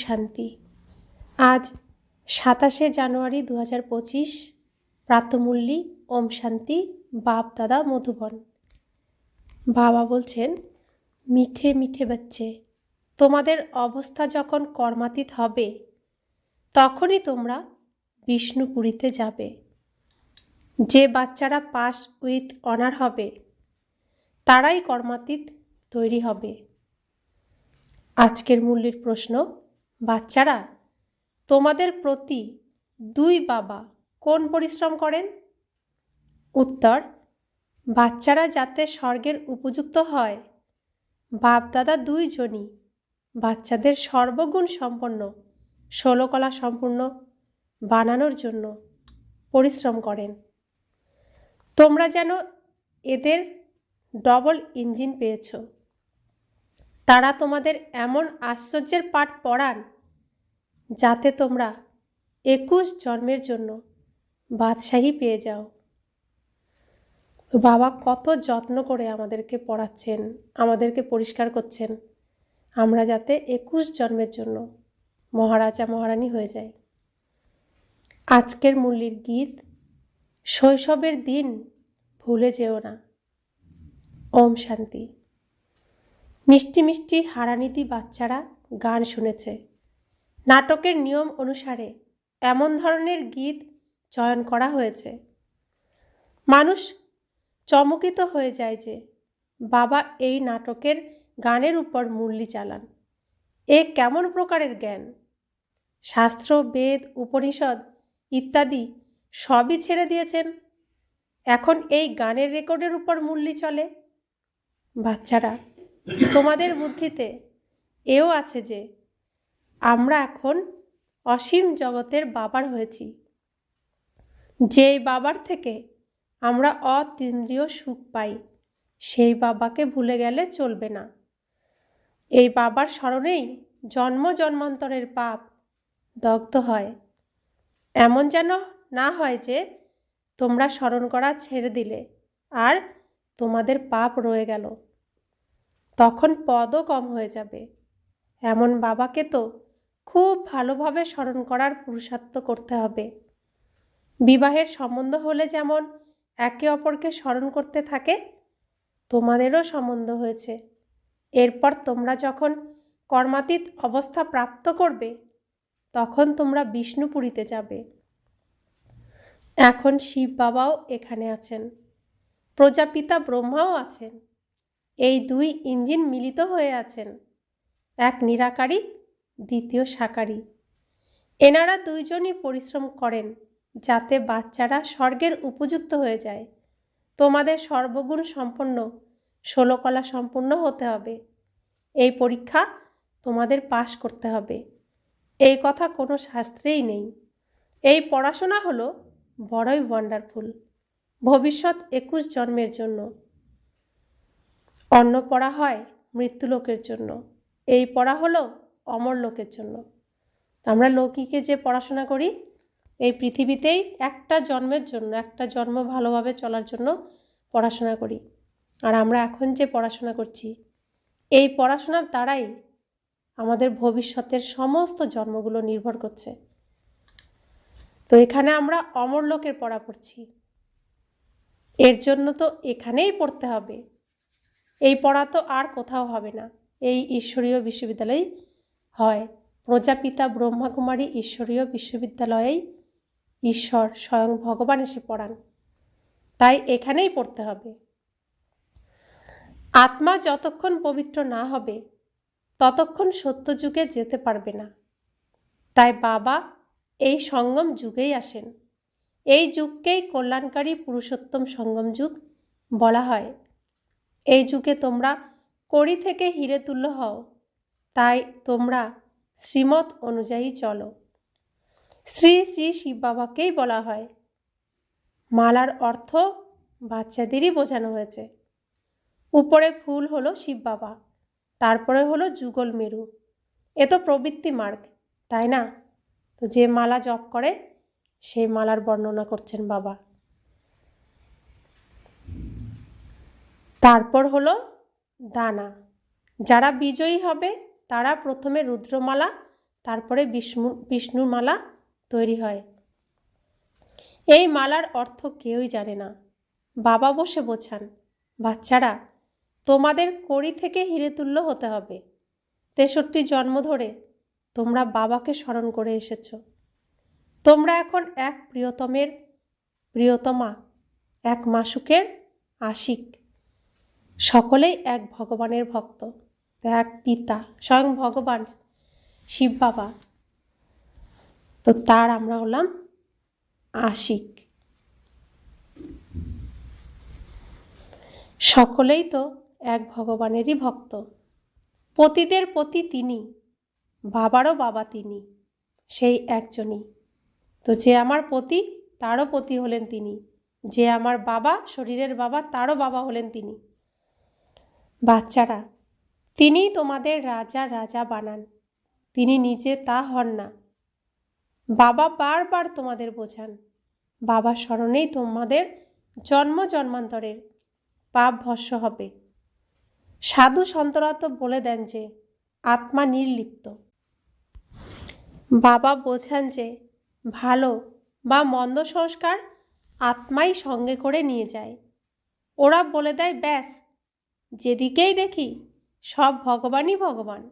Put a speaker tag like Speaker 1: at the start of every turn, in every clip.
Speaker 1: শান্তি। আজ 27শে জানুয়ারি 2025। প্রাতমূল্যি ওম শান্তি। বাপ দাদা মধুবন। বাবা বলছেন, মিঠে মিঠে বাচ্চে, তোমাদের অবস্থা যখন কর্মাতীত হবে তখনই তোমরা বিষ্ণুপুরীতে যাবে। যে বাচ্চারা পাস উইথ অনার হবে তারাই কর্মাতীত তৈরি হবে। আজকের মূল্যের প্রশ্ন, বাচ্চারা তোমাদের প্রতি দুই বাবা কোন পরিশ্রম করেন? উত্তর, বাচ্চারা যাতে স্বর্গের উপযুক্ত হয় বাপদাদা দুইজনই বাচ্চাদের সর্বগুণ সম্পন্ন, ষোলকলা সম্পূর্ণ বানানোর জন্য পরিশ্রম করেন। তোমরা যেন এদের ডবল ইঞ্জিন পেয়েছ। তারা তোমাদের এমন আশ্চর্যের পাঠ পড়ান যাতে তোমরা 21 জন্মের জন্য বাদশাহী পেয়ে যাও। তো বাবা কত যত্ন করে আমাদেরকে পড়াচ্ছেন, আমাদেরকে পরিষ্কার করছেন, আমরা যাতে 21 জন্মের জন্য মহারাজা মহারানী হয়ে যাই। আজকের মুরলির গীত, শৈশবের দিন ভুলে যেও না। ওম শান্তি। মিষ্টি মিষ্টি হারানিতি বাচ্চারা গান শুনেছে। নাটকের নিয়ম অনুসারে এমন ধরনের গীত চয়ন করা হয়েছে মানুষ চমকিত হয়ে যায় যে বাবা এই নাটকের গানের উপর মুরলি চালান। এ কেমন প্রকারের জ্ঞান! শাস্ত্র, বেদ, উপনিষদ ইত্যাদি সবই ছেড়ে দিয়েছেন, এখন এই গানের রেকর্ডের উপর মুরলি চলে। বাচ্চারা, তোমাদের বুদ্ধিতে এও আছে যে আমরা এখন অসীম জগতের বাবার হয়েছি। যেই বাবার থেকে আমরা অতীন্দ্রিয় সুখ পাই সেই বাবাকে ভুলে গেলে চলবে না। এই বাবার স্মরণেই জন্ম জন্মান্তরের পাপ দগ্ধ হয়। এমন যেন না হয় যে তোমরা স্মরণ করা ছেড়ে দিলে আর তোমাদের পাপ রয়ে গেল, তখন পদও কম হয়ে যাবে। এমন বাবাকে তো খুব ভালোভাবে স্মরণ করার পুরুষার্থ করতে হবে। বিবাহের সম্বন্ধ হলে যেমন একে অপরকে স্মরণ করতে থাকে, তোমাদেরও সম্বন্ধ হয়েছে। এরপর তোমরা যখন কর্মাতীত অবস্থা প্রাপ্ত করবে তখন তোমরা বিষ্ণুপুরীতে যাবে। এখন শিব বাবাও এখানে আছেন, প্রজাপিতা ব্রহ্মাও আছেন। এই দুই ইঞ্জিন মিলিত হয়ে আছেন, এক নিরাকারী, দ্বিতীয় সাকারী। এনারা দুইজনই পরিশ্রম করেন যাতে বাচ্চারা স্বর্গের উপযুক্ত হয়ে যায়। তোমাদের সর্বগুণ সম্পন্ন, ষোলকলা সম্পূর্ণ হতে হবে। এই পরীক্ষা তোমাদের পাশ করতে হবে। এই কথা কোনো শাস্ত্রেই নেই। এই পড়াশোনা হলো বড়ই ওয়ান্ডারফুল। ভবিষ্যৎ 21 জন্মের জন্য। অন্য পড়া হয় মৃত্যুলোকের জন্য, এই পড়া হলো অমর লোকের জন্য। আমরা লৌকিকে যে পড়াশোনা করি এই পৃথিবীতেই একটা জন্মের জন্য, একটা জন্ম ভালোভাবে চলার জন্য পড়াশোনা করি। আর আমরা এখন যে পড়াশোনা করছি এই পড়াশোনার দ্বারাই আমাদের ভবিষ্যতের সমস্ত জন্মগুলো নির্ভর করছে। তো এখানে আমরা অমর লোকের পড়া পড়ছি, এর জন্য তো এখানেই পড়তে হবে। এই পড়া তো আর কোথাও হবে না, এই ঈশ্বরীয় বিশ্ববিদ্যালয়েই হয়। প্রজাপিতা ব্রহ্মাকুমারী ঈশ্বরীয় বিশ্ববিদ্যালয়েই ঈশ্বর স্বয়ং ভগবান এসে পড়ান, তাই এখানেই পড়তে হবে। আত্মা যতক্ষণ পবিত্র না হবে ততক্ষণ সত্যযুগে যেতে পারবে না। তাই বাবা এই সঙ্গম যুগেই আসেন। এই যুগকেই কল্যাণকারী পুরুষোত্তম সঙ্গম যুগ বলা হয়। এই যুগে তোমরা কড়ি থেকে হিরে তুল্য হও, তাই তোমরা শ্রীমত অনুযায়ী চলো। শ্রী শ্রী শিব বাবাকেই বলা হয়। মালার অর্থ বাচ্চাদেরই বোঝানো হয়েছে। উপরে ফুল হলো শিব বাবা, তারপরে হলো যুগল মেরু। এ তো প্রবৃত্তি মার্গ, তাই না? তো যে মালা জপ করে সেই মালার বর্ণনা করছেন বাবা। তারপর হলো দানা। যারা বিজয়ী হবে তারা প্রথমে রুদ্রমালা, তারপরে বিষ্ণুর মালা তৈরি হয়। এই মালার অর্থ কেউই জানে না। বাবা বসে বোঝান, বাচ্চারা, তোমাদের কড়ি থেকে হিরে তুল্য হতে হবে। 63 জন্ম ধরে তোমরা বাবাকে স্মরণ করে এসেছ। তোমরা এখন এক প্রিয়তমের প্রিয়তমা, এক মাসুকের আশিক। সকলেই এক ভগবানের ভক্ত, এক পিতা, স্বয়ং ভগবান শিব বাবা। তো তার আমরা হলাম আশিক। সকলেই তো এক ভগবানেরই ভক্ত। পতিদের পতি তিনি, বাবারও বাবা তিনি, সেই একজনই। তো যে আমার পতি তারও পতি হলেন তিনি, যে আমার বাবা, শরীরের বাবা, তারও বাবা হলেন তিনি। বাচ্চারা, তিনি তোমাদের রাজা রাজা বানান, তিনি নিজে তা হন না। বাবা বারবার তোমাদের বোঝান, বাবা স্মরণেই তোমাদের জন্ম জন্মান্তরের পাপ ভস্ম হবে। সাধু সন্তরা তো বলে দেন যে আত্মা নির্লিপ্ত। বাবা বোঝান যে ভালো বা মন্দ সংস্কার আত্মাই সঙ্গে করে নিয়ে যায়। ওরা বলে দেয়, ব্যাস, যেদিকেই দেখি সব ভগবানই ভগবান,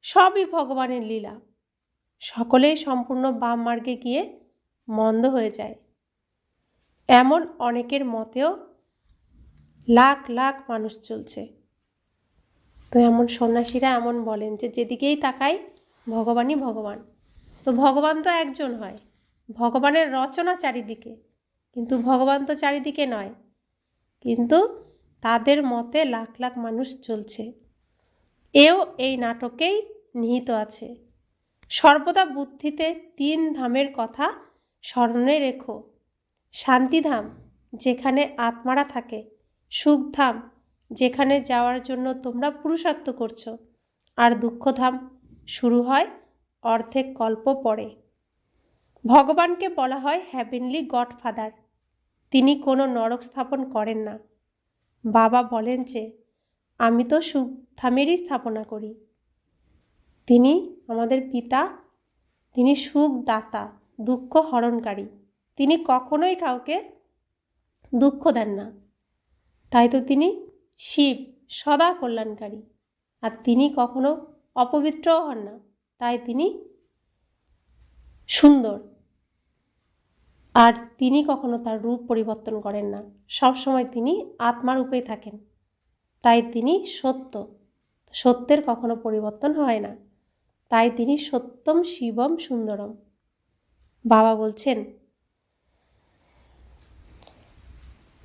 Speaker 1: সবই ভগবানের লীলা। সকলেই সম্পূর্ণ বাম মার্গে গিয়ে মন্দ হয়ে যায়। এমন অনেকের মতেও লাখ লাখ মানুষ চলছে। তো এমন সন্ন্যাসীরা এমন বলেন যে যেদিকেই তাকাই ভগবানই ভগবান। তো ভগবান তো একজন হয়, ভগবানের রচনা চারিদিকে, কিন্তু ভগবান তো চারিদিকে নয়। কিন্তু তাদের মতে লাখ লাখ মানুষ চলছে। এও এই নাটকেই নিহিত আছে। সর্বদা বুদ্ধিতে 3 ধামের কথা স্মরণে রেখো। শান্তিধাম, যেখানে আত্মারা থাকে, সুখধাম, যেখানে যাওয়ার জন্য তোমরা পুরুষার্থ করছো, আর দুঃখধাম শুরু হয় অর্ধেক কল্প পরে। ভগবানকে বলা হয় হ্যাভেনলি গডফাদার। তিনি কোনো নরক স্থাপন করেন না। বাবা বলেন যে আমি তো সুখধামেরই স্থাপনা করি। তিনি আমাদের পিতা, তিনি সুখদাতা, দুঃখ হরণকারী। তিনি কখনোই কাউকে দুঃখ দেন না। তাই তো তিনি শিব, সদা কল্যাণকারী। আর তিনি কখনো অপবিত্রও হন না, তাই তিনি সুন্দর। আর তিনি কখনো তার রূপ পরিবর্তন করেন না, সবসময় তিনি আত্মারূপেই থাকেন। তাই তিনি সত্য, সত্যের কখনো পরিবর্তন হয় না। তাই তিনি সত্যম শিবম সুন্দরম। বাবা বলছেন,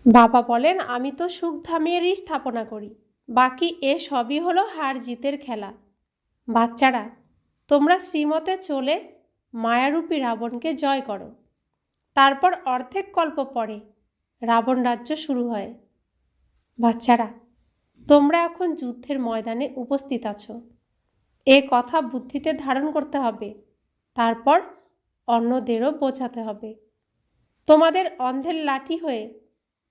Speaker 1: বাবা বলেন আমি তো সুখধামেরই স্থাপনা করি, বাকি এ সবই হলো হার জিতের খেলা। বাচ্চারা, তোমরা শ্রীমতে চলে মায়ারূপী রাবণকে জয় করো। তারপর অর্ধেক কল্প পরে রাবণ রাজ্য শুরু হয়। বাচ্চারা, তোমরা এখন যুদ্ধের ময়দানে উপস্থিত আছো। এ কথা বুদ্ধিতে ধারণ করতে হবে, তারপর অন্যদেরও বোঝাতে হবে। তোমাদের অন্ধের লাঠি হয়ে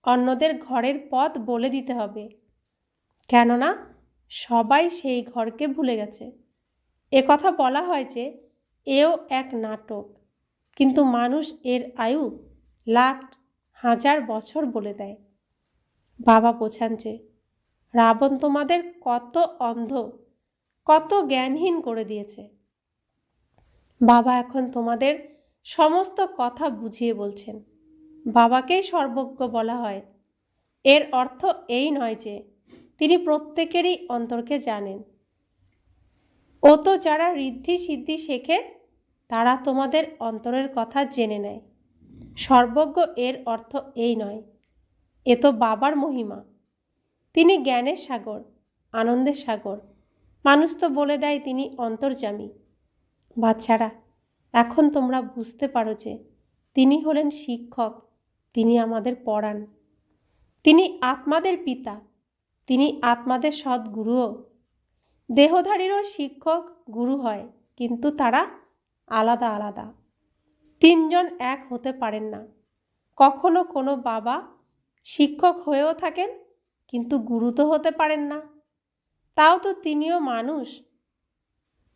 Speaker 1: অন্যদের ঘরের পথ বলে দিতে হবে, কেননা সবাই সেই ঘরকে ভুলে গেছে। এ কথা বলা হয় যে এও এক নাটক, কিন্তু মানুষ এর আয়ু লাখ হাজার বছর বলে দেয়। বাবা বোঝান যে রাবণ তোমাদের কত অন্ধ, কত জ্ঞানহীন করে দিয়েছে। বাবা এখন তোমাদের সমস্ত কথা বুঝিয়ে বলছেন। বাবাকেই সর্বজ্ঞ বলা হয়। এর অর্থ এই নয় যে তিনি প্রত্যেকেরই অন্তরকে জানেন। ও তো যারা ঋদ্ধি সিদ্ধি শেখে তারা তোমাদের অন্তরের কথা জেনে নেয়। সর্বজ্ঞ এর অর্থ এই নয়। এ তো বাবার মহিমা। তিনি জ্ঞানের সাগর, আনন্দের সাগর। মানুষ তো বলে দেয় তিনি অন্তর্যামী। বাচ্চারা, এখন তোমরা বুঝতে পারো যে তিনি হলেন শিক্ষক, তিনি আমাদের পড়ান। তিনি আত্মাদের পিতা, তিনি আত্মাদের সদ্গুরুও। দেহধারীরও শিক্ষক গুরু হয়, কিন্তু তারা আলাদা আলাদা। 3 জন এক হতে পারেন না। কখনো কোনো বাবা শিক্ষক হয়েও থাকেন, কিন্তু গুরু তো হতে পারেন না। তাও তো তিনিও মানুষ।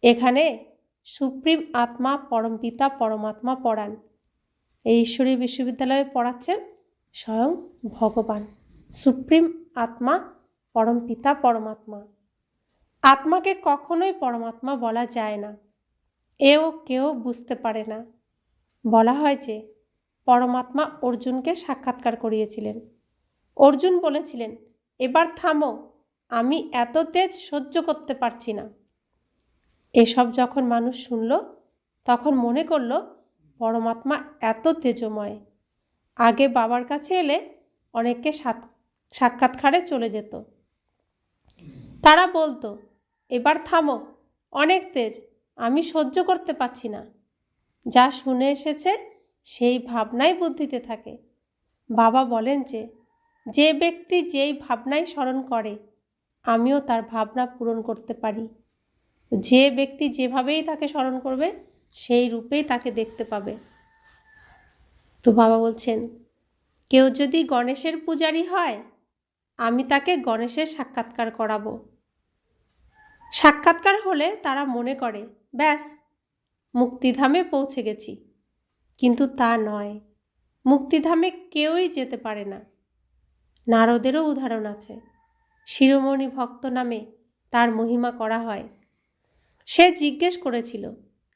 Speaker 1: এখানে সুপ্রিম আত্মা পরমপিতা পরমাত্মা পড়ান। এই ঈশ্বরী বিশ্ববিদ্যালয়ে পড়াচ্ছেন স্বয়ং ভগবান, সুপ্রিম আত্মা পরমপিতা পরমাত্মা। আত্মাকে কখনোই পরমাত্মা বলা যায় না, এও কেউ বুঝতে পারে না। বলা হয় যে পরমাত্মা অর্জুনকে সাক্ষাৎকার করিয়েছিলেন। অর্জুন বলেছিলেন, এবার থামো, আমি এত তেজ সহ্য করতে পারছি না। এসব যখন মানুষ শুনল তখন মনে করল পরমাত্মা এত তেজময়, আগে বাবার কাছে এলে অনেককে সাক্ষাৎকারে চলে যেত। তারা বলতো, এবার থামো, অনেক তেজ, আমি সহ্য করতে পারছি না। যা শুনে এসেছে সেই ভাবনাই বুদ্ধিতে থাকে। বাবা বলেন যে ব্যক্তি যেই ভাবনাই স্মরণ করে আমিও তার ভাবনা পূরণ করতে পারি। যে ব্যক্তি যেভাবেই তাকে স্মরণ করবে সেই রূপেই তাকে দেখতে পাবে। তো বাবা বলছেন, কেউ যদি গণেশের পূজারী হয় আমি তাকে গণেশের সাক্ষাৎকার করাবো। সাক্ষাৎকার হলে তারা মনে করে ব্যাস মুক্তিধামে পৌঁছে গেছি, কিন্তু তা নয়। মুক্তিধামে কেউই যেতে পারে না। নারদেরও উদাহরণ আছে। শিরোমণি ভক্ত নামে তার মহিমা করা হয়। সে জিজ্ঞেস করেছিল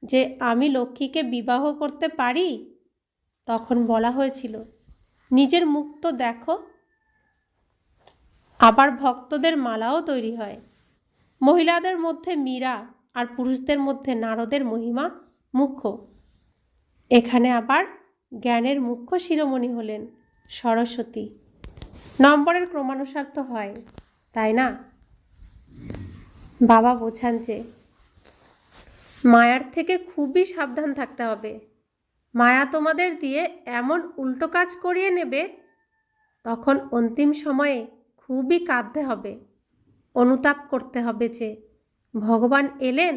Speaker 1: যে আমি লক্ষ্মীকে বিবাহ করতে পারি? তখন বলা হয়েছিল, নিজের মুখ তো দেখো। আবার ভক্তদের মালাও তৈরি হয়। মহিলাদের মধ্যে মীরা আর পুরুষদের মধ্যে নারদের মহিমা মুখ্য। এখানে আবার জ্ঞানের মুখ্য শিরোমণি হলেন সরস্বতী। নম্বরের ক্রমানুসার তো হয়, তাই না? বাবা বোঝান যে মায়ার থেকে খুবই সাবধান থাকতে হবে। মায়া তোমাদের দিয়ে এমন উল্টো কাজ করিয়ে নেবে, তখন অন্তিম সময়ে খুবই কাঁদতে হবে, অনুতাপ করতে হবে যে ভগবান এলেন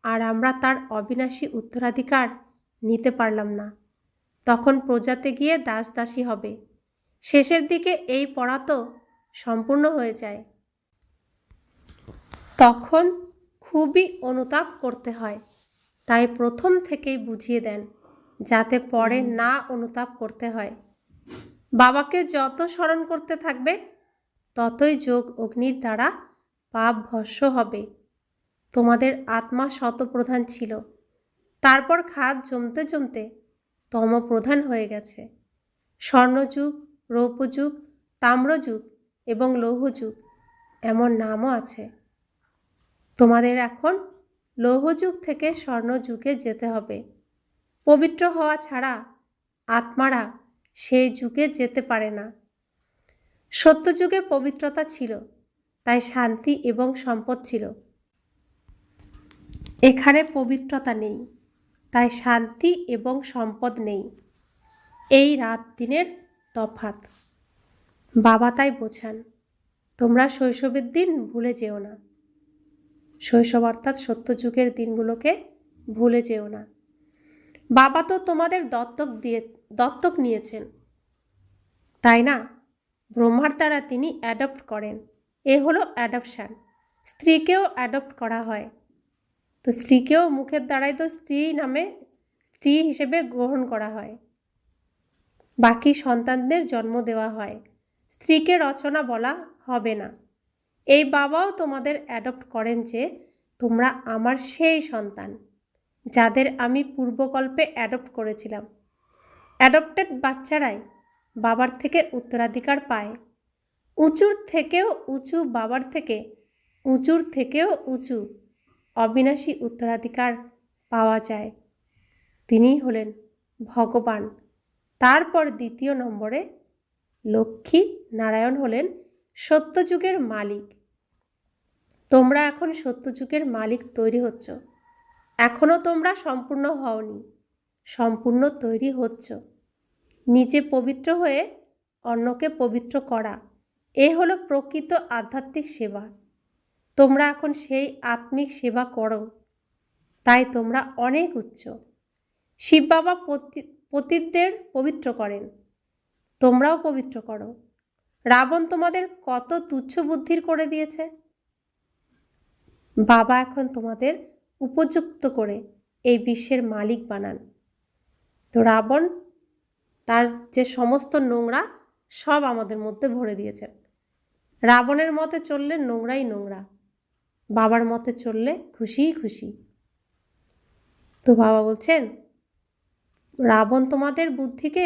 Speaker 1: আর আমরা তার অবিনাশী উত্তরাধিকার নিতে পারলাম না। তখন প্রজাতে গিয়ে দাস দাসী হবে। শেষের দিকে এই পড়া তো সম্পূর্ণ হয়ে যায়। তখন খুবই অনুতাপ করতে হয়। তাই প্রথম থেকেই বুঝিয়ে দেন যাতে পরে না অনুতাপ করতে হয়। বাবাকে যত স্মরণ করতে থাকবে ততই যোগ অগ্নির দ্বারা পাপ ভস্ম হবে। তোমাদের আত্মা শতপ্রধান ছিল, তারপর খাদ জমতে জমতে তমপ্রধান হয়ে গেছে। স্বর্ণযুগ, রৌপ্যযুগ, তাম্রযুগ এবং লৌহযুগ এমন নামও আছে। তোমাদের এখন লৌহযুগ থেকে স্বর্ণযুগে যেতে হবে। পবিত্র হওয়া ছাড়া আত্মারা সেই যুগে যেতে পারে না। সত্যযুগে পবিত্রতা ছিল, তাই শান্তি এবং সম্পদ ছিল। এখানে পবিত্রতা নেই, তাই শান্তি এবং সম্পদ নেই। এই রাত দিনের তফাৎ। বাবা তাই বোঝান, তোমরা শৈশবের দিন ভুলে যেও না। শৈশব অর্থাৎ সত্যযুগের দিনগুলোকে ভুলে যেও না। বাবা তো তোমাদের দত্তক নিয়েছেন, তাই না? ব্রহ্মার দ্বারা তিনি অ্যাডপ্ট করেন। এ হলো অ্যাডপশান। স্ত্রীকেও অ্যাডপ্ট করা হয়। তো স্ত্রীকেও মুখের দ্বারাই তো স্ত্রী হিসেবে গ্রহণ করা হয়। বাকি সন্তানদের জন্ম দেওয়া হয়। স্ত্রীকে রচনা বলা হবে না। এই বাবাও তোমাদের অ্যাডপ্ট করেন যে তোমরা আমার সেই সন্তান যাদের আমি পূর্বকল্পে অ্যাডপ্ট করেছিলাম। অ্যাডপ্টেড বাচ্চারাই বাবার থেকে উত্তরাধিকার পায়। উঁচুর থেকেও উঁচু বাবার থেকে উঁচুর থেকেও উঁচু অবিনাশী উত্তরাধিকার পাওয়া যায়। তিনিই হলেন ভগবান। তারপর দ্বিতীয় নম্বরে লক্ষ্মী নারায়ণ হলেন সত্যযুগের মালিক। তোমরা এখন সত্যযুগের মালিক তৈরি হচ্ছ। এখনও তোমরা সম্পূর্ণ হওনি, সম্পূর্ণ তৈরি হচ্ছ। নিজে পবিত্র হয়ে অন্যকে পবিত্র করা, এ হলো প্রকৃত আধ্যাত্মিক সেবা। তোমরা এখন সেই আত্মিক সেবা করো, তাই তোমরা অনেক উচ্চ। শিব বাবা পতিতদের পবিত্র করেন, তোমরাও পবিত্র করো। রাবণ তোমাদের কত তুচ্ছ বুদ্ধির করে দিয়েছে। বাবা এখন তোমাদের উপযুক্ত করে এই বিশ্বের মালিক বানান। তো রাবণ তার যে সমস্ত নোংরা সব আমাদের মধ্যে ভরে দিয়েছেন। রাবণের মতে চললে নোংরাই নোংরা, বাবার মতে চললে খুশিই খুশি। তো বাবা বলছেন, রাবণ তোমাদের বুদ্ধিকে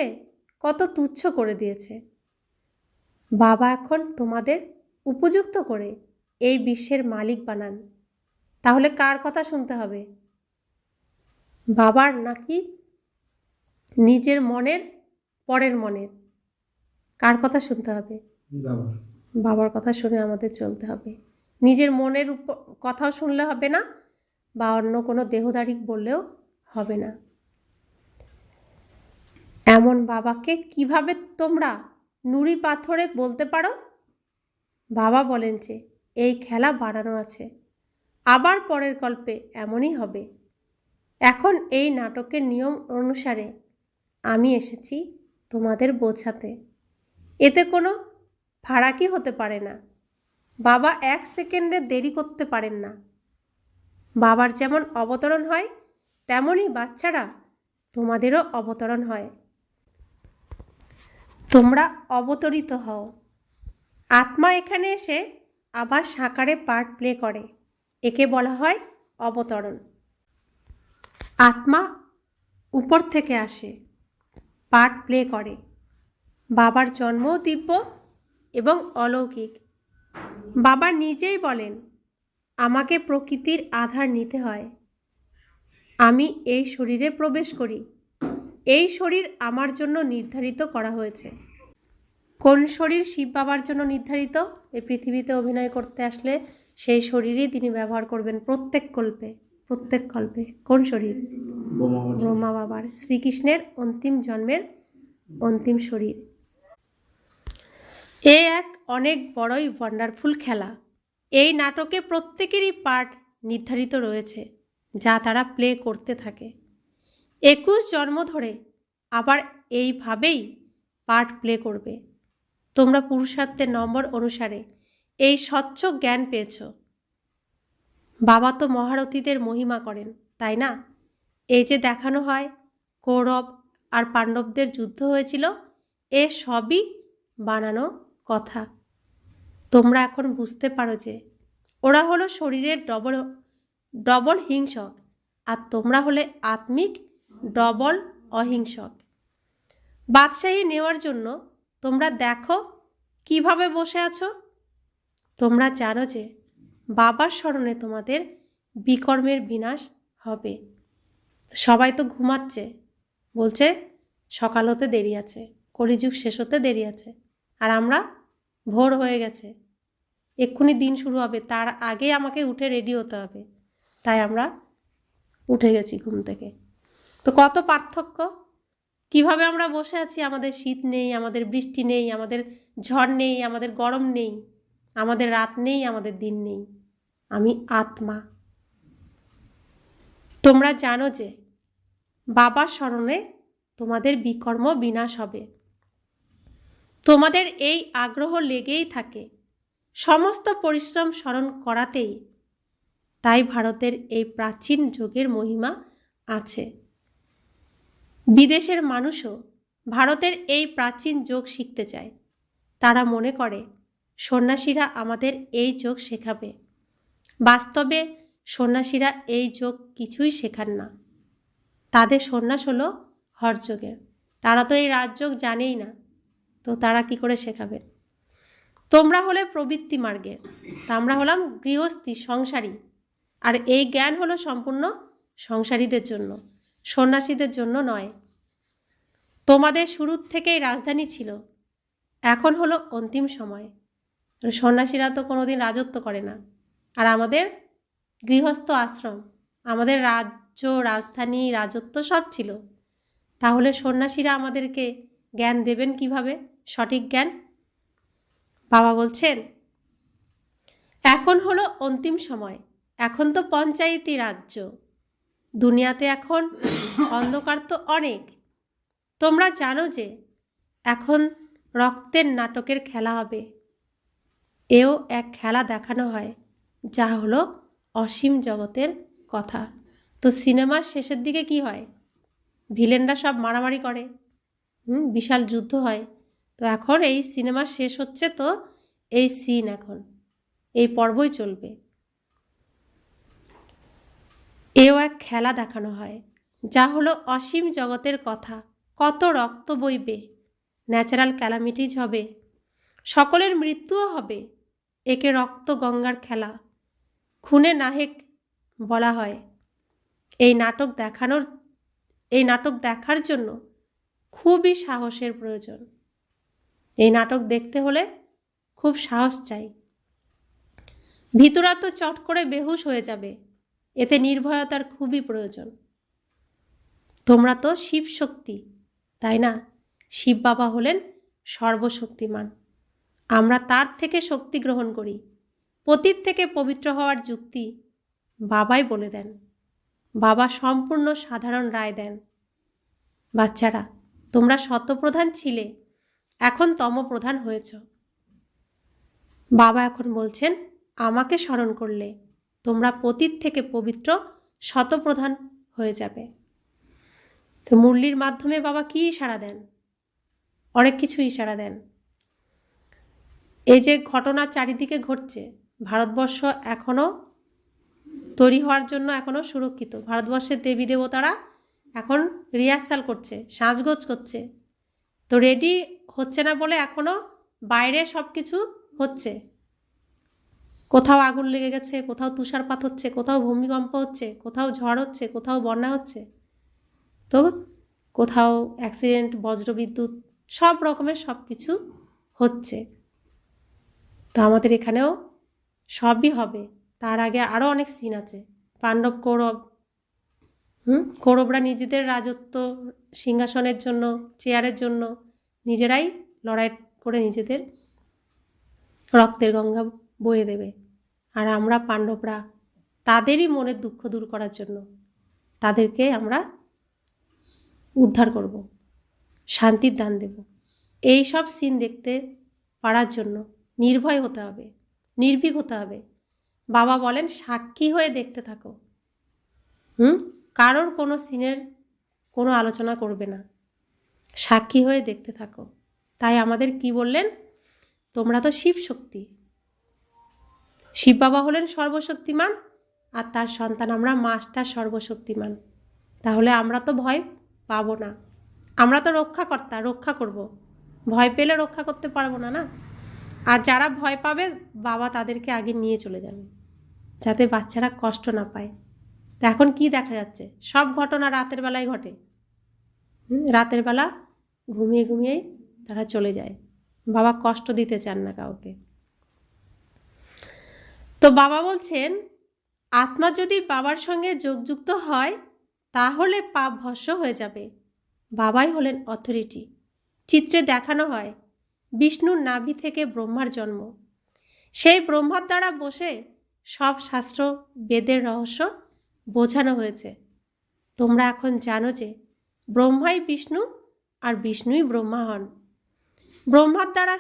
Speaker 1: কত তুচ্ছ করে দিয়েছে। বাবা এখন তোমাদের উপযুক্ত করে এই বিশ্বের মালিক বানান। তাহলে কার কথা শুনতে হবে? বাবার নাকি নিজের মনের, পরের মনের? কার কথা শুনতে হবে? বাবার কথা শুনে আমাদের চলতে হবে। নিজের মনের কথাও শুনলে হবে না, বা অন্য কোনো দেহদারি বললেও হবে না। এমন বাবাকে কিভাবে তোমরা নুড়ি পাথরে বলতে পারো? বাবা বলেন যে এই খেলা বানানো আছে, আবার পরের গল্পে এমনই হবে। এখন এই নাটকের নিয়ম অনুসারে আমি এসেছি তোমাদের বোঝাতে। এতে কোনো ফারাকি হতে পারে না। বাবা 1 সেকেন্ডে দেরি করতে পারেন না। বাবার যেমন অবতরণ হয়, তেমনই বাচ্চারা তোমাদেরও অবতরণ হয়। তোমরা অবতরিত হও। আত্মা এখানে এসে আবার সাকারে পার্ট প্লে করে, একে বলা হয় অবতরণ। আত্মা উপর থেকে আসে, পার্ট প্লে করে। বাবার জন্মও দিব্য এবং অলৌকিক। বাবা নিজেই বলেন, আমাকে প্রকৃতির আধার নিতে হয়। আমি এই শরীরে প্রবেশ করি। এই শরীর আমার জন্য নির্ধারিত করা হয়েছে। কোন শরীর শিব বাবার জন্য নির্ধারিত? এই পৃথিবীতে অভিনয় করতে আসলে সেই শরীরই তিনি ব্যবহার করবেন প্রত্যেক কল্পে। কোন শরীর? ব্রহ্মা বাবার, শ্রীকৃষ্ণের অন্তিম জন্মের অন্তিম শরীর। এ এক অনেক বড়ই ওয়ান্ডারফুল খেলা। এই নাটকে প্রত্যেকেরই পার্ট নির্ধারিত রয়েছে, যা তারা প্লে করতে থাকে। 21 জন্ম ধরে আবার এইভাবেই পার্ট প্লে করবে। তোমরা পুরুষার্থের নম্বর অনুসারে এই স্বচ্ছ জ্ঞান পেয়েছ। বাবা তো মহারথীদের মহিমা করেন, তাই না? এই যে দেখানো হয় কৌরব আর পাণ্ডবদের যুদ্ধ হয়েছিল, এ সবই বানানো কথা। তোমরা এখন বুঝতে পারো যে ওরা হলো শরীরের ডবল হিংসক, আর তোমরা হলে আত্মিক ডবল অহিংসক। বাদশাহী নেওয়ার জন্য তোমরা দেখো কিভাবে বসে আছো। তোমরা জানো যে বাবার স্মরণে তোমাদের বিকর্মের বিনাশ হবে। সবাই তো ঘুমাচ্ছে, বলছে সকাল হতে দেরি আছে, কলিযুগ শেষ হতে দেরি আছে, আর আমরা ভোর হয়ে গেছে, এক্ষুনি দিন শুরু হবে, তার আগে আমাকে উঠে রেডি হতে হবে। তাই আমরা উঠে গেছি ঘুম থেকে। তো কত পার্থক্য! কিভাবে আমরা বসে আছি, আমাদের শীত নেই, আমাদের বৃষ্টি নেই, আমাদের ঝড় নেই, আমাদের গরম নেই, আমাদের রাত নেই, আমাদের দিন নেই। আমি আত্মা। তোমরা জানো যে বাবার স্মরণে তোমাদের বিকর্ম বিনাশ হবে। তোমাদের এই আগ্রহ লেগেই থাকে সমস্ত পরিশ্রম স্মরণ করাতেই। তাই ভারতের এই প্রাচীন যোগের মহিমা আছে। বিদেশের মানুষও ভারতের এই প্রাচীন যোগ শিখতে চায়। তারা মনে করে সন্ন্যাসীরা আমাদের এই যোগ শেখাবে। বাস্তবে সন্ন্যাসীরা এই যোগ কিছুই শেখান না। তাদের সন্ন্যাস হলো হঠযোগের। তারা তো এই রাজযোগ জানেই না, তো তারা কি করে শেখাবে? তোমরা হলে প্রবৃত্তি মার্গের, তা আমরা হলাম গৃহস্থী, সংসারী। আর এই জ্ঞান হলো সম্পূর্ণ সংসারীদের জন্য, সন্ন্যাসীদের জন্য নয়। তোমাদের শুরুর থেকেই রাজধানী ছিল, এখন হলো অন্তিম সময়। সন্ন্যাসীরা তো কোনোদিন রাজত্ব করে না, আর আমাদের গৃহস্থ আশ্রম, আমাদের রাজ্য, রাজধানী, রাজত্ব সব ছিল। তাহলে সন্ন্যাসীরা আমাদেরকে জ্ঞান দেবেন কিভাবে, সঠিক জ্ঞান? বাবা বলছেন, এখন হলো অন্তিম সময়। এখন তো পঞ্চায়েতি রাজ্য, দুনিয়াতে এখন অন্ধকার তো অনেক। তোমরা জানো যে এখন রক্তের নাটকের খেলা হবে। এও এক খেলা দেখানো হয়, যা হলো অসীম জগতের কথা। তো সিনেমার শেষের দিকে কি হয়? ভিলেনরা সব মারামারি করে, বিশাল যুদ্ধ হয়। তো এখন এই সিনেমা শেষ হচ্ছে, তো এই সিন এখন এই পর্বই চলবে। এও এক খেলা দেখানো হয়, যা হলো অসীম জগতের কথা। কত রক্ত বইবে, ন্যাচারাল ক্যালামিটিজ হবে, সকলের মৃত্যুও হবে। একে রক্ত গঙ্গার খেলা, খুনে নাহেক বলা হয়। এই নাটক দেখার জন্য খুবই সাহসের প্রয়োজন। এই নাটক দেখতে হলে খুব সাহস চাই। ভিতরা তো চট করে বেহুশ হয়ে যাবে, এতে নির্ভয়তার খুবই প্রয়োজন। তোমরা তো শিব শক্তি, তাই না? শিব বাবা হলেন সর্বশক্তিমান, আমরা তার থেকে শক্তি গ্রহণ করি। পতিত থেকে পবিত্র হওয়ার যুক্তি বাবাই বলে দেন, বাবা সম্পূর্ণ সাধারণ রায় দেন। বাচ্চারা, তোমরা শতপ্রধান ছিলে, এখন তমপ্রধান হয়েছ। বাবা এখন বলছেন, আমাকে স্মরণ করলে তোমরা পতিত থেকে পবিত্র শতপ্রধান হয়ে যাবে। তো মুরলির মাধ্যমে বাবা কি ইশারা দেন? অনেক কিছু ইশারা দেন। এই যে ঘটনা চারিদিকে ঘটছে, ভারতবর্ষ এখনও তৈরি হওয়ার জন্য এখনও সুরক্ষিত। ভারতবর্ষের দেবী দেবতারা এখন রিহার্সাল করছে, সাজগোজ করছে। তো রেডি হচ্ছে না বলে এখনও বাইরে সব কিছু হচ্ছে। কোথাও আগুন লেগে গেছে, কোথাও তুষারপাত হচ্ছে, কোথাও ভূমিকম্প হচ্ছে, কোথাও ঝড় হচ্ছে, কোথাও বন্যা হচ্ছে, তো কোথাও অ্যাক্সিডেন্ট, বজ্রবিদ্যুৎ, সব রকমের সব কিছু হচ্ছে। তো আমাদের এখানেও সবই হবে। তার আগে আরও অনেক সিন আছে। পাণ্ডব কৌরব, কৌরবরা নিজেদের রাজত্ব সিংহাসনের জন্য, চেয়ারের জন্য নিজেরাই লড়াই করে নিজেদের রক্তের গঙ্গা বয়ে দেবে। আর আমরা পাণ্ডবরা তাদেরই মনের দুঃখ দূর করার জন্য তাদেরকে আমরা উদ্ধার করব, শান্তির দান দেব। এই সব সিন দেখতে পারার জন্য নির্ভয় হতে হবে, নির্ভীক হতে হবে। বাবা বলেন, সাক্ষী হয়ে দেখতে থাকো। কারোর কোনো সিনের কোনো আলোচনা করবে না, সাক্ষী হয়ে দেখতে থাকো। তাই আমাদের কি বললেন? তোমরা তো শিব শক্তি, শিব বাবা হলেন সর্বশক্তিমান, আর তার সন্তান আমরা মাস্টার সর্বশক্তিমান। তাহলে আমরা তো ভয় পাবো না, আমরা তো রক্ষাকর্তা, রক্ষা করব। ভয় পেলে রক্ষা করতে পারবো না, না। আর যারা ভয় পাবে, বাবা তাদেরকে আগে নিয়ে চলে যাবে, যাতে বাচ্চারা কষ্ট না পায়। তো এখন কি দেখা যাচ্ছে? সব ঘটনা রাতের বেলায় ঘটে। রাতের বেলা ঘুমিয়ে ঘুমিয়েই তারা চলে যায়। বাবা কষ্ট দিতে চান না কাউকে। তো বাবা বলছেন, আত্মা যদি বাবার সঙ্গে যোগযুক্ত হয় তাহলে পাপ ভস্ম হয়ে যাবে। বাবাই হলেন অথরিটি। চিত্রে দেখানো হয় বিষ্ণুর নাভি থেকে ব্রহ্মার জন্ম। সেই ব্রহ্মার দ্বারা বসে সব শাস্ত্র বেদের রহস্য বোঝানো হয়েছে। তোমরা এখন জানো যে ব্রহ্মাই বিষ্ণু আর বিষ্ণুই ব্রহ্মা হন। ব্রহ্মার দ্বারা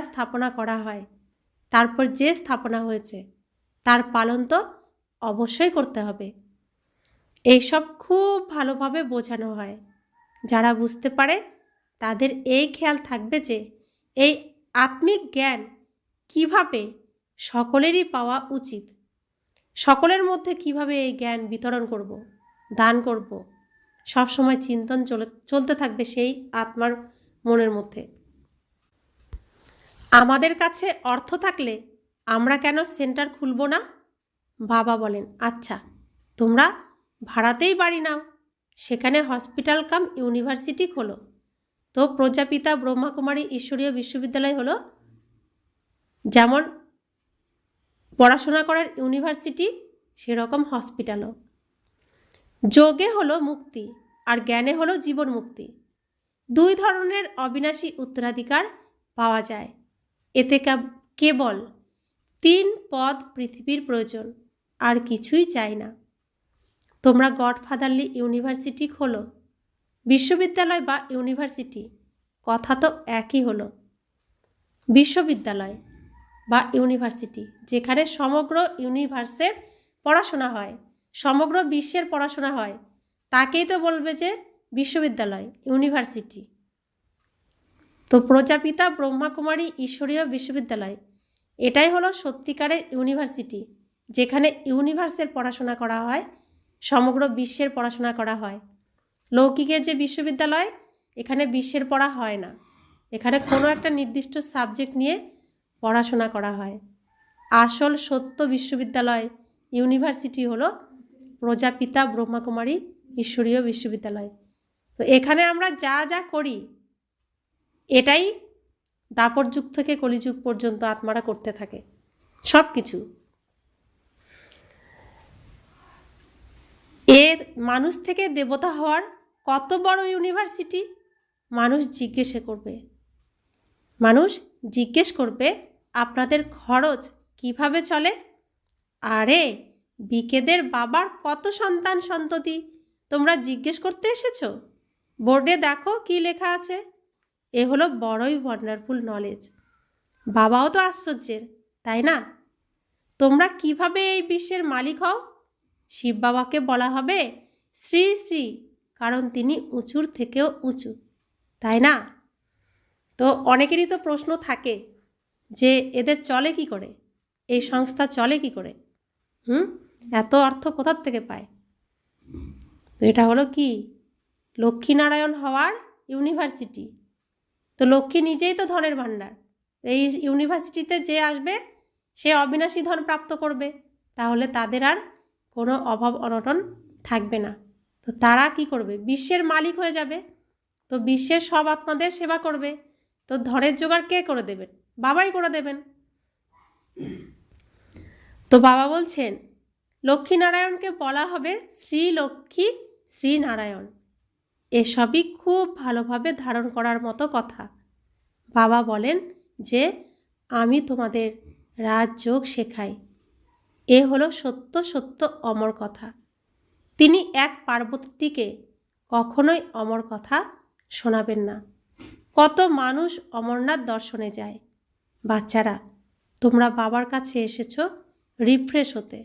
Speaker 1: স্থাপনা করা হয়। তারপর যে স্থাপনা হয়েছে তার পালন তো অবশ্যই করতে হবে। এইসব খুব ভালোভাবে বোঝানো হয়। যারা বুঝতে পারে তাদের এই খেয়াল থাকবে যে এই আত্মিক জ্ঞান কিভাবে সকলেরই পাওয়া উচিত, সকলের মধ্যে কিভাবে এই জ্ঞান বিতরণ করব, দান করব, সবসময় চিন্তন চলতে থাকবে সেই আত্মার মনের মধ্যে। আমাদের কাছে অর্থ থাকলে আমরা কেন সেন্টার খুলব না? বাবা বলেন, আচ্ছা তোমরা ভাড়াতেই বাড়ি নাও, সেখানে হসপিটাল কাম ইউনিভার্সিটি খোলো। তো প্রজাপিতা ব্রহ্মাকুমারী ঈশ্বরীয় বিশ্ববিদ্যালয় হলো যেমন পড়াশোনা করার ইউনিভার্সিটি, সেরকম হসপিটালও। যোগে হলো মুক্তি আর জ্ঞানে হলো জীবন মুক্তি। দুই ধরনের অবিনাশী উত্তরাধিকার পাওয়া যায়। এতে কেবল 3 পদ পৃথিবীর প্রয়োজন, আর কিছুই চাই না। তোমরা গডফাদারলি ইউনিভার্সিটি খোলো। বিশ্ববিদ্যালয় বা ইউনিভার্সিটি কথা তো একই হলো। বিশ্ববিদ্যালয় বা ইউনিভার্সিটি, যেখানে সমগ্র ইউনিভার্সের পড়াশোনা হয়, সমগ্র বিশ্বের পড়াশোনা হয়, তাকেই তো বলবে যে বিশ্ববিদ্যালয়, ইউনিভার্সিটি। তো প্রজাপিতা ব্রহ্মাকুমারী ঈশ্বরীয় বিশ্ববিদ্যালয় এটাই হলো সত্যিকারের ইউনিভার্সিটি, যেখানে ইউনিভার্সের পড়াশোনা করা হয়, সমগ্র বিশ্বের পড়াশোনা করা হয়। লৌকিকের যে বিশ্ববিদ্যালয়, এখানে বিশ্বের পড়া হয় না, এখানে কোনো একটা নির্দিষ্ট সাবজেক্ট নিয়ে পড়াশোনা করা হয়। আসল সত্য বিশ্ববিদ্যালয়, ইউনিভার্সিটি হলো প্রজাপিতা ব্রহ্মাকুমারী ঈশ্বরীয় বিশ্ববিদ্যালয়। তো এখানে আমরা যা যা করি এটাই দাপর যুগ থেকে কলিযুগ পর্যন্ত আত্মারা করতে থাকে, সব কিছু। এর মানুষ থেকে দেবতা হওয়ার কত বড় ইউনিভার্সিটি, মানুষ জিজ্ঞেস করবে আপনাদের খরচ কিভাবে চলে। আরে বিকেদের বাবার কত সন্তান সন্ততি তোমরা জিজ্ঞেস করতে এসেছো? বোর্ডে দেখো কি লেখা আছে। এ হলো বড়ই ওয়ান্ডারফুল নলেজ। বাবাও তো আশ্চর্যের, তাই না? তোমরা কিভাবে এই বিশ্বের মালিক হও? শিব বাবাকে বলা হবে শ্রী শ্রী, কারণ তিনি উঁচুর থেকেও উঁচু, তাই না? তো অনেকেরই তো প্রশ্ন থাকে যে এদের চলে কি করে, এই সংস্থা চলে কি করে, এত অর্থ কোথার থেকে পায়? তো এটা হলো কি, লক্ষ্মীনারায়ণ হওয়ার ইউনিভার্সিটি। তো লক্ষ্মী নিজেই তো ধনের ভাণ্ডার। এই ইউনিভার্সিটিতে যে আসবে সে অবিনাশী ধন প্রাপ্ত করবে, তাহলে তাদের আর কোনো অভাব অনটন থাকবে না। তো তারা কি করবে? বিশ্বের মালিক হয়ে যাবে। তো বিশ্বের সব আত্মাদের সেবা করবে। তো ধনের জোগাড় কে করে দেবেন? বাবাই করে দেবেন। তো বাবা বলছেন লক্ষ্মীনারায়ণকে বলা হবে শ্রী লক্ষ্মী শ্রী নারায়ণ। এসবই খুব ভালোভাবে ধারণ করার মতো কথা। বাবা বলেন যে আমি তোমাদের রাজযোগ শেখাই। এ হলো সত্য সত্য অমর কথা। তিনি এক পার্বতীকে কখনোই অমর কথা শোনাবেন না। কত মানুষ অমরনাথ দর্শনে যায়। বাচ্চারা, তোমরা বাবার কাছে এসেছো রিফ্রেশ হতে।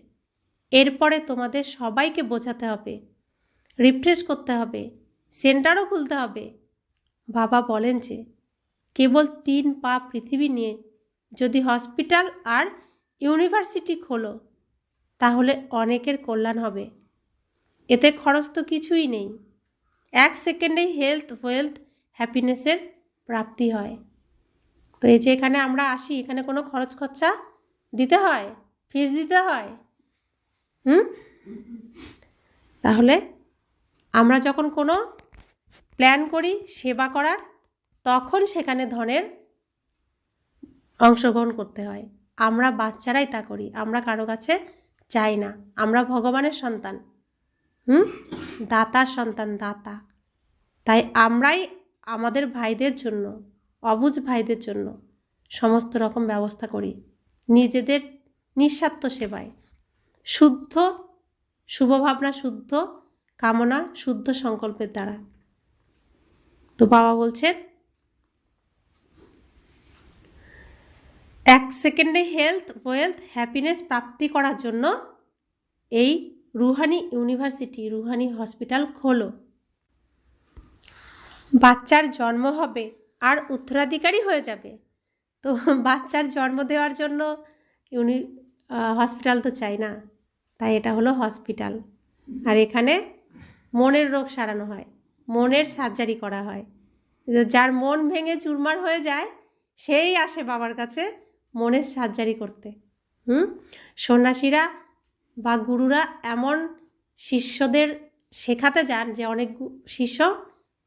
Speaker 1: এরপরে তোমাদের সবাইকে বোঝাতে হবে, রিফ্রেশ করতে হবে, সেন্টারও খুলতে হবে। বাবা বলেন যে কেবল 3 পা পৃথিবী নিয়ে যদি হসপিটাল আর ইউনিভার্সিটি খোলো তাহলে অনেকের কল্যাণ হবে। এতে খরচ তো কিছুই নেই। 1 সেকেন্ডেই হেলথ, ওয়েলথ, হ্যাপিনেসের প্রাপ্তি হয়। তো এই যে এখানে আমরা আসি, এখানে কোনো খরচ খরচা দিতে হয়, ফিস দিতে হয়? তাহলে আমরা যখন কোনো প্ল্যান করি সেবা করার, তখন সেখানে ধনের অংশগ্রহণ করতে হয়। আমরা বাচ্চারাই তা করি, আমরা কারো কাছে চাই না। আমরা ভগবানের সন্তান, দাতার সন্তান, দাতা। তাই আমরাই আমাদের ভাইদের জন্য, অবুঝ ভাইদের জন্য সমস্ত রকম ব্যবস্থা করি, নিজেদের নিঃস্বার্থ সেবায়, শুদ্ধ শুভভাবনা, শুদ্ধ কামনা, শুদ্ধ সংকল্পের দ্বারা। তো বাবা বলছেন 1 সেকেন্ডে হেলথ, ওয়েলথ, হ্যাপিনেস প্রাপ্তি করার জন্য এই রুহানি ইউনিভার্সিটি, রুহানি হসপিটাল খোলো। বাচ্চার জন্ম হবে আর উত্তরাধিকারী হয়ে যাবে। তো বাচ্চার জন্ম দেওয়ার জন্য হসপিটাল তো চাই না, তাই এটা হলো হসপিটাল। আর এখানে মনের রোগ সারানো হয়, মনের সার্জারি করা হয়। যার মন ভেঙে চুরমার হয়ে যায় সেই আসে বাবার কাছে মনের সার্জারি করতে। সন্ন্যাসীরা বা গুরুরা এমন শিষ্যদের শেখাতে যান যে অনেক শিষ্য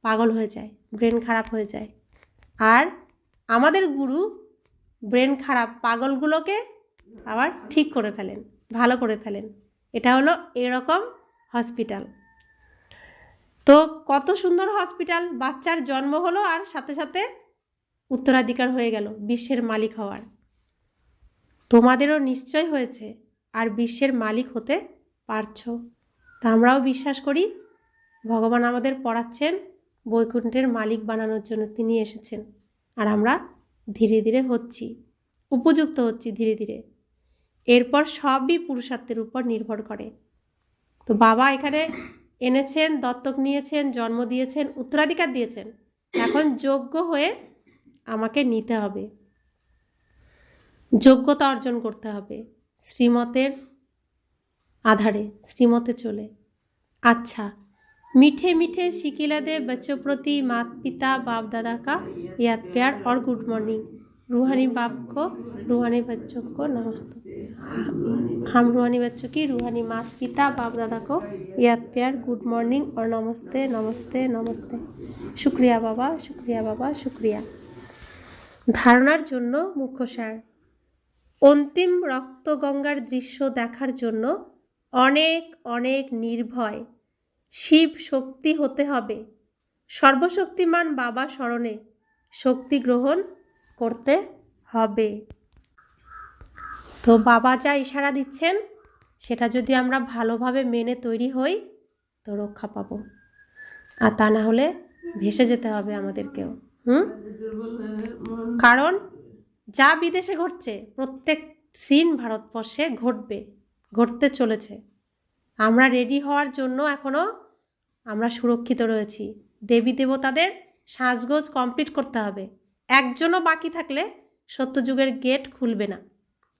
Speaker 1: পাগল হয়ে যায়, ব্রেন খারাপ হয়ে যায়। আর আমাদের গুরু ব্রেন খারাপ পাগলগুলোকে আবার ঠিক করে ফেলেন, ভালো করে ফেলেন। এটা হলো এরকম হসপিটাল। তো কত সুন্দর হসপিটাল। বাচ্চার জন্ম হলো আর সাথে সাথে উত্তরাধিকার হয়ে গেল বিশ্বের মালিক হওয়ার। তোমাদেরও নিশ্চয় হয়েছে, আর বিশ্বের মালিক হতে পারছো। তা আমরাও বিশ্বাস করি ভগবান আমাদের পড়াচ্ছেন বৈকুণ্ঠের মালিক বানানোর জন্য, তিনি এসেছেন। আর আমরা ধীরে ধীরে হচ্ছি। উপযুক্ত হচ্ছি ধীরে ধীরে। এরপর সবই পুরুষার্থের উপর নির্ভর করে। তো বাবা এখানে এনেছেন, দত্তক নিয়েছেন, জন্ম দিয়েছেন, উত্তরাধিকার দিয়েছেন, এখন যোগ্য হয়ে আমাকে নিতে হবে, যোগ্যতা অর্জন করতে হবে শ্রীমতের আধারে, শ্রীমতে চলে। अच्छा, मीठे मीठे शिकिला दे बच्चों प्रति माता पिता बाप दादा का याद प्यार और गुड मॉर्निंग। रूहानी बाप को, रूहानी बच्चों को नमस्ते। हम रूहानी बच्चों की रूहानी माता पिता बाप दादा को याद प्यार, गुड मॉर्निंग और नमस्ते नमस्ते नमस्ते। शुक्रिया बाबा, शुक्रिया बाबा, शुक्रिया। धारणार जन्य मुख्य सार। अंतिम रक्तगंगार दृश्य देखार जन्य अनेक अनेक निर्भय शिव शक्ति होते हबे। सर्वशक्तिमान बाबा शरणे शक्ति ग्रहण करते हबे। तो बाबा जा इशारा दिच्छेन सेटा जदि आमरा भालोभावे मेने तैरी हई तो रक्षा पाबो, आर ता ना होले भेसे जेते हबे आमादेरकेও। कारण जा विदेशे घटছে प्रत्येक सीन भारतवर्षे घटবে, घटते चलेছে। আমরা রেডি হওয়ার জন্য এখনো আমরা সুরক্ষিত রয়েছি। দেবী দেবতাদের সাজগোজ কমপ্লিট করতে হবে। একজনও বাকি থাকলে সত্যযুগের গেট খুলবে না,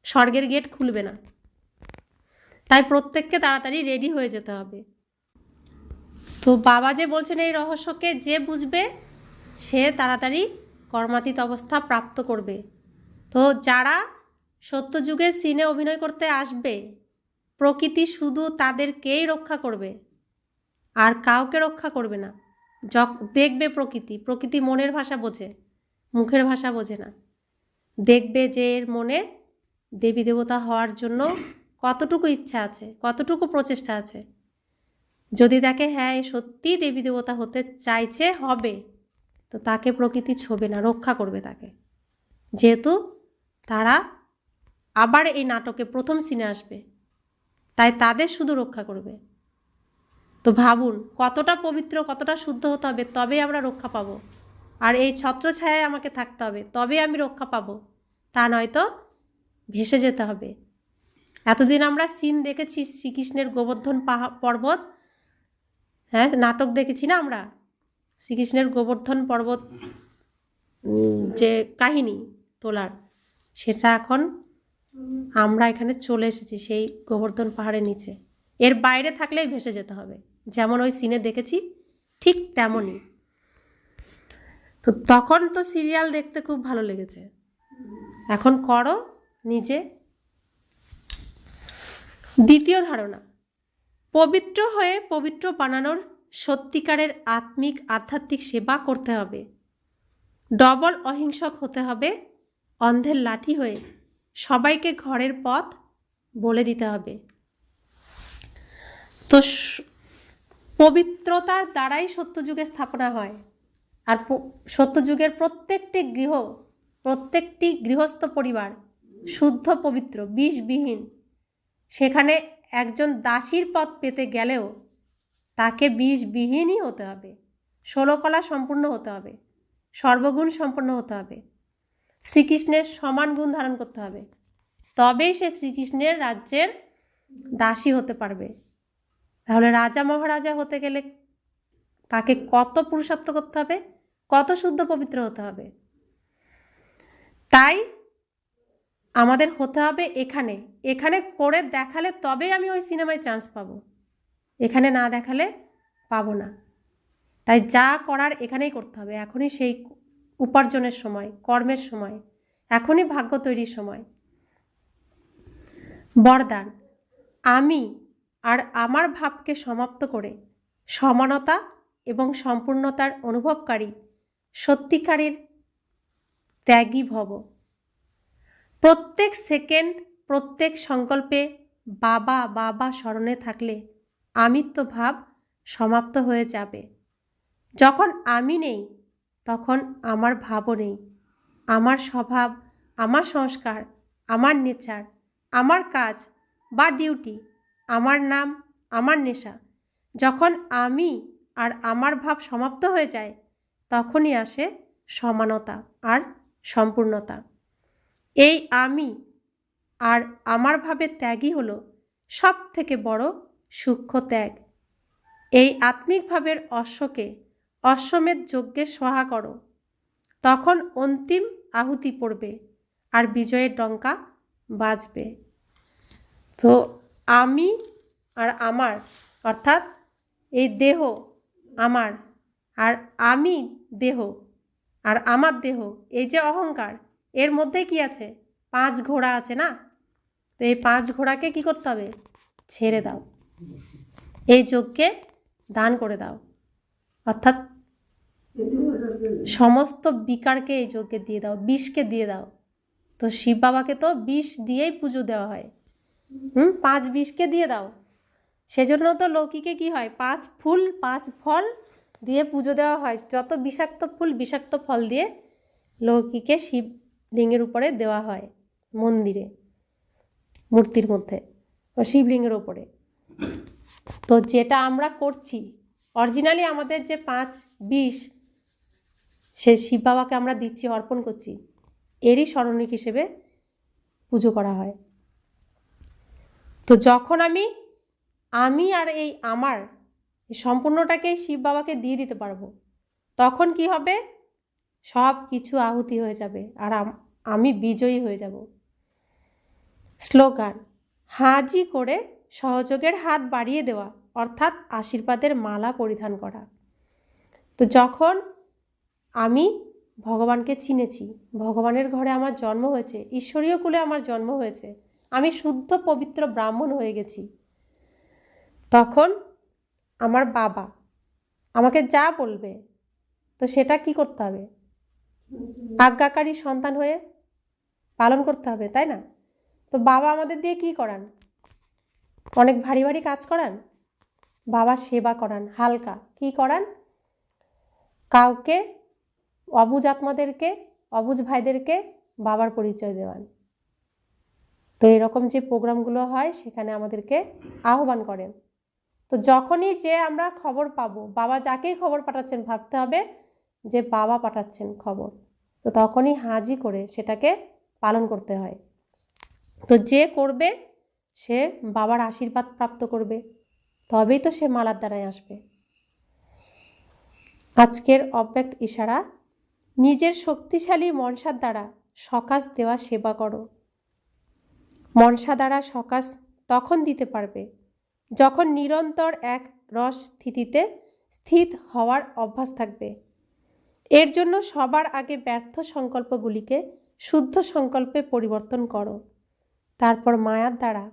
Speaker 1: স্বর্গের গেট খুলবে না। তাই প্রত্যেককে তাড়াতাড়ি রেডি হয়ে যেতে হবে। তো বাবা যে বলছেন এই রহস্যকে যে বুঝবে সে তাড়াতাড়ি কর্মাতীত অবস্থা প্রাপ্ত করবে। তো যারা সত্যযুগের সিনে অভিনয় করতে আসবে প্রকৃতি শুধু তাদেরকেই রক্ষা করবে, আর কাউকে রক্ষা করবে না। দেখবে প্রকৃতি, প্রকৃতি মনের ভাষা বোঝে, মুখের ভাষা বোঝে না। দেখবে যে এর মনে দেবী দেবতা হওয়ার জন্য কতটুকু ইচ্ছা আছে, কতটুকু প্রচেষ্টা আছে। যদি দেখে হ্যাঁ এ সত্যিই দেবী দেবতা হতে চাইছে, হবে, তো তাকে প্রকৃতি ছোবে না, রক্ষা করবে তাকে। যেহেতু তারা আবার এই নাটকে প্রথম সিনে আসবে, তাই তাদের শুধু রক্ষা করবে। তো ভাবুন কতটা পবিত্র, কতটা শুদ্ধ হতে হবে তবেই আমরা রক্ষা পাবো। আর এই ছত্রছায়ায় আমাকে থাকতে হবে তবেই আমি রক্ষা পাবো, তা নয়তো ভেসে যেতে হবে। এতদিন আমরা সিন দেখেছি শ্রীকৃষ্ণের গোবর্ধন পর্বত, হ্যাঁ নাটক দেখেছি না আমরা, শ্রীকৃষ্ণের গোবর্ধন পর্বত যে কাহিনী তোলার, সেটা এখন আমরা এখানে চলে এসেছি সেই গোবর্ধন পাহাড়ের নিচে। এর বাইরে থাকলেই ভেসে যেতে হবে, যেমন ওই সিনে দেখেছি ঠিক তেমনই। তো তখন তো সিরিয়াল দেখতে খুব ভালো লেগেছে, এখন করো নিজে। দ্বিতীয় ধারণা, পবিত্র হয়ে পবিত্র বানানোর সত্যিকারের আত্মিক আধ্যাত্মিক সেবা করতে হবে। ডবল অহিংসক হতে হবে, অন্ধের লাঠি হয়ে সবাইকে ঘরের পথ বলে দিতে হবে। তো পবিত্রতার দ্বারাই সত্যযুগের স্থাপনা হয়। আর সত্যযুগের প্রত্যেকটি গৃহস্থ পরিবার শুদ্ধ পবিত্র বিষবিহীন। সেখানে একজন দাসীর পথ পেতে গেলেও তাকে বিষবিহীনই হতে হবে, 16 কলা সম্পূর্ণ হতে হবে, সর্বগুণ সম্পন্ন হতে হবে, শ্রীকৃষ্ণের সমান গুণ ধারণ করতে হবে, তবেই সে শ্রীকৃষ্ণের রাজ্যের দাসী হতে পারবে। তাহলে রাজা মহারাজা হতে গেলে তাকে কত পুরুষার্থ করতে হবে, কত শুদ্ধ পবিত্র হতে হবে। তাই আমাদের হতে হবে এখানে, এখানে করে দেখালে তবেই আমি ওই সিনেমায় চান্স পাবো, এখানে না দেখালে পাবো না। তাই যা করার এখানেই করতে হবে, এখনই সেই উপার্জনের সময়, কর্মের সময়, এখনই ভাগ্য তৈরির সময়। বরদান, আমি আর আমার ভাবকে সমাপ্ত করে সমানতা এবং সম্পূর্ণতার অনুভবকারী সত্যিকারের ত্যাগী ভব। প্রত্যেক সেকেন্ড, প্রত্যেক সংকল্পে বাবা বাবা স্মরণে থাকলে আমিত্ব ভাব সমাপ্ত হয়ে যাবে। যখন আমি নেই তখন আমার ভাবও নেই, আমার স্বভাব, আমার সংস্কার, আমার নেচার, আমার কাজ বা ডিউটি, আমার নাম, আমার নেশা, যখন আমি আর আমার ভাব সমাপ্ত হয়ে যায় তখনই আসে সমানতা আর সম্পূর্ণতা। এই আমি আর আমার ভাবের ত্যাগই হলো সব থেকে বড় সূক্ষ্ম ত্যাগ। এই আত্মিক ভাবের অশ্বকে অশ্বমেধ যজ্ঞে সহা করো, তখন অন্তিম আহুতি পড়বে আর বিজয়ের ডঙ্কা বাজবে। তো আমি আর আমার, অর্থাৎ এই দেহ আমার, আর আমি দেহ আর আমার দেহ, এই যে অহংকার, এর মধ্যে কি আছে? 5 ঘোড়া আছে না? তো এই 5 ঘোড়াকে কি করতে হবে? ছেড়ে দাও, এই যজ্ঞে দান করে দাও, অর্থাৎ সমস্ত বিকারকে এই যজ্ঞে দিয়ে দাও, বিষকে দিয়ে দাও। তো শিব বাবাকে তো বিষ দিয়েই পুজো দেওয়া হয়। 5 বিষকে দিয়ে দাও। সেজন্য তো লৌকিকে কি হয়? 5 ফুল 5 ফল দিয়ে পুজো দেওয়া হয়। যত বিষাক্ত ফুল বিষাক্ত ফল দিয়ে লৌকিকে শিবলিঙ্গের উপরে দেওয়া হয়, মন্দিরে মূর্তির মধ্যে শিবলিঙ্গের ওপরে। তো যেটা আমরা করছি অরিজিনালি, আমাদের যে 5 বিষ সে শিব বাবাকে আমরা দিচ্ছি, অর্পণ করছি, এরই স্মরণিক হিসেবে পুজো করা হয়। তো যখন আমি আর এই আমার সম্পূর্ণটাকে শিব বাবাকে দিয়ে দিতে পারবো, তখন কি হবে? সব কিছু আহুতি হয়ে যাবে আর আমি বিজয়ী হয়ে যাব। স্লোগান: হাজি করে সহযোগের হাত বাড়িয়ে দেওয়া, অর্থাৎ আশীর্বাদের মালা পরিধান করা। তো যখন আমি ভগবানকে চিনেছি, ভগবানের ঘরে আমার জন্ম হয়েছে, ঈশ্বরীয় কুলে আমার জন্ম হয়েছে, আমি শুদ্ধ পবিত্র ব্রাহ্মণ হয়ে গেছি, তখন আমার বাবা আমাকে যা বলবে তো সেটা কি করতে হবে? আজ্ঞাকারী সন্তান হয়ে পালন করতে হবে, তাই না? তো বাবা আমাদের দিয়ে কি করান? অনেক ভারী ভারী কাজ করান? বাবা সেবা করান হালকা। কি করান? কাউকে, অবুঝ আত্মাদেরকে, অবুঝ ভাইদেরকে বাবার পরিচয় দেওয়ান। তো এরকম যে প্রোগ্রামগুলো হয় সেখানে আমাদেরকে আহ্বান করেন। তো যখনই যে আমরা খবর পাবো, বাবা যাকেই খবর পাঠাচ্ছেন ভাবতে হবে যে বাবা পাঠাচ্ছেন খবর, তো তখনই হাজি করে সেটাকে পালন করতে হয়। তো যে করবে সে বাবার আশীর্বাদ প্রাপ্ত করবে, তবেই তো সে মালার দ্বারায় আসবে। আজকের অব্যক্ত ইশারা: নিজের শক্তিশালী মনসার দ্বারা সকাশ দেওয়া সেবা করো। মনসা দ্বারা সকাশ তখন দিতে পারবে যখন নিরন্তর এক রস স্থিতিতে স্থিত হওয়ার অভ্যাস থাকবে। এর জন্য সবার আগে ব্যর্থ সংকল্পগুলিকে শুদ্ধ সংকল্পে পরিবর্তন করো। তারপর মায়ার দ্বারা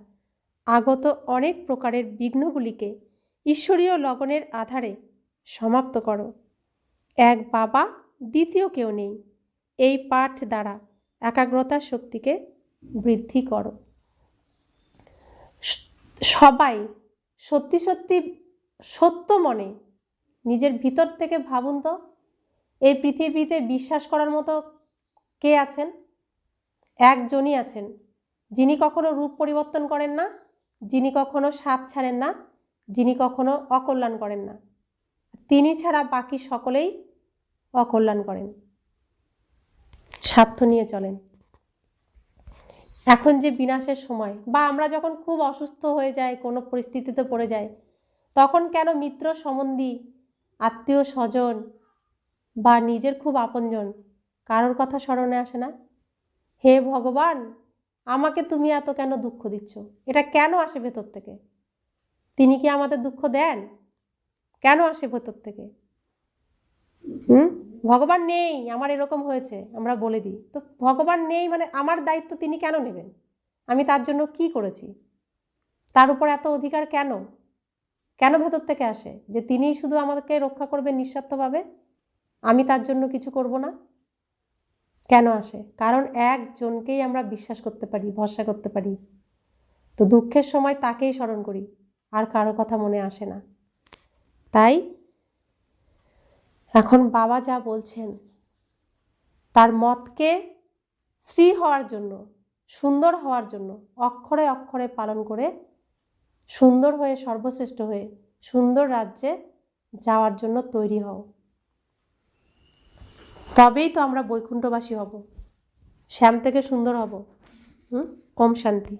Speaker 1: আগত অনেক প্রকারের বিঘ্নগুলিকে ঈশ্বরীয় লগনের আধারে সমাপ্ত করো। এক বাবা, দ্বিতীয় কেউ নেই। এই পাঠ দ্বারা একাগ্রতার শক্তিকে বৃদ্ধি করো। সবাই সত্যি সত্যি সত্য মনে নিজের ভিতর থেকে ভাবুন তো, এই পৃথিবীতে বিশ্বাস করার মতো কে আছেন? একজনই আছেন, যিনি কখনো রূপ পরিবর্তন করেন না, যিনি কখনো স্বাদ ছাড়েন না, যিনি কখনো অকল্যাণ করেন না। তিনি ছাড়া বাকি সকলেই অকল্যাণ করেন, স্বার্থ নিয়ে চলেন। এখন যে বিনাশের সময়, বা আমরা যখন খুব অসুস্থ হয়ে যাই, কোনো পরিস্থিতিতে পড়ে যাই, তখন কেন মিত্র সম্বন্ধী, আত্মীয় স্বজন বা নিজের খুব আপনজন কারোর কথা স্মরণে আসে না? হে ভগবান, আমাকে তুমি এত কেন দুঃখ দিচ্ছ? এটা কেন আসে ভেতর থেকে? তিনি কি আমাদের দুঃখ দেন? কেন আসে ভেতর থেকে? ভগবান নেই, আমার এরকম হয়েছে আমরা বলে দিই, তো ভগবান নেই মানে আমার দায়িত্ব তিনি কেন নেবেন? আমি তার জন্য কি করেছি? তার উপর এত অধিকার কেন? কেন ভেতর থেকে আসে যে তিনিই শুধু আমাদেরকে রক্ষা করবেন নিঃস্বার্থভাবে, আমি তার জন্য কিছু করব না? কেন আসে? কারণ একজনকেই আমরা বিশ্বাস করতে পারি, ভরসা করতে পারি। তো দুঃখের সময় তাকেই স্মরণ করি, আর কারো কথা মনে আসে না। তাই এখন বাবা যা বলছেন তার মতকে শ্রী হওয়ার জন্য, সুন্দর হওয়ার জন্য অক্ষরে অক্ষরে পালন করে সুন্দর হয়ে, সর্বশ্রেষ্ঠ হয়ে সুন্দর রাজ্যে যাওয়ার জন্য তৈরি হও। তবেই তো আমরা বৈকুণ্ঠবাসী হব, শ্যাম থেকে সুন্দর হব। ওম শান্তি।